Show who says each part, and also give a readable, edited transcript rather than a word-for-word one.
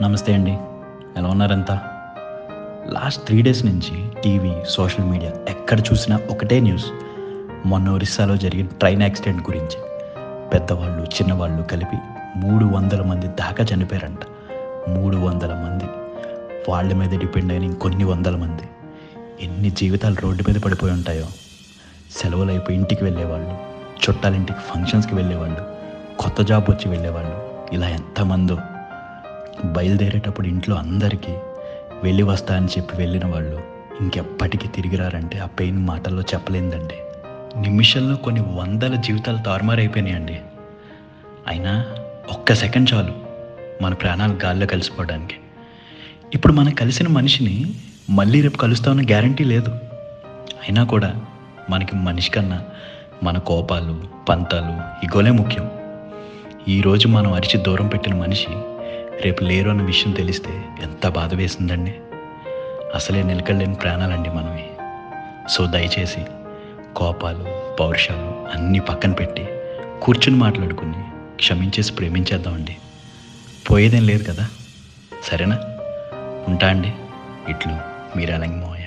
Speaker 1: నమస్తే అండి. ఎలా ఉన్నారంతా? లాస్ట్ 3 డేస్ నుంచి టీవీ, సోషల్ మీడియా ఎక్కడ చూసినా ఒకటే న్యూస్. మొన్న ఒరిస్సాలో జరిగిన ట్రైన్ యాక్సిడెంట్ గురించి. పెద్దవాళ్ళు, చిన్నవాళ్ళు కలిపి 300 మంది దాకా చనిపోయారంట. 300 మంది. వాళ్ళ మీద డిపెండ్ అయిన ఇంకొన్ని వందల మంది. ఎన్ని జీవితాలు రోడ్డు మీద పడిపోయి ఉంటాయో. సెలవులు అయిపోయి ఇంటికి వెళ్ళేవాళ్ళు, చుట్టాలింటికి ఫంక్షన్స్‌కి వెళ్ళేవాళ్ళు, కొత్త జాబ్ వచ్చి వెళ్ళేవాళ్ళు. ఇలా ఎంతమందో. బయలుదేరేటప్పుడు ఇంట్లో అందరికీ వెళ్ళి వస్తా అని చెప్పి వెళ్ళిన వాళ్ళు ఇంకెప్పటికీ తిరిగి రారంటే ఆ పెయిన్ మాటల్లో చెప్పలేందండి. నిమిషంలో కొన్ని వందల జీవితాలు తారుమారైపోయినాయండి. అయినా ఒక్క సెకండ్ చాలు మన ప్రాణాలు గాల్లో కలిసిపోవడానికి. ఇప్పుడు మనం కలిసిన మనిషిని మళ్ళీ రేపు కలుస్తామన్న గ్యారంటీ లేదు. అయినా కూడా మనకి మనిషి కన్నా మన కోపాలు, పంతాలు, ఇగోలే ముఖ్యం. ఈరోజు మనం అరిచి దూరం పెట్టిన మనిషి రేపు లేరు అన్న విషయం తెలిస్తే ఎంత బాధ వేసిందండి. అసలే నిలకడలేని ప్రాణాలండి మనవి. సో దయచేసి కోపాలు, పౌరుషాలు అన్నీ పక్కన పెట్టి కూర్చుని మాట్లాడుకుని క్షమించేసి ప్రేమించేద్దామండి. పోయేదేం లేదు కదా. సరేనా? ఉంటా అండి. ఇట్లు మీరాలంగి మోహన్.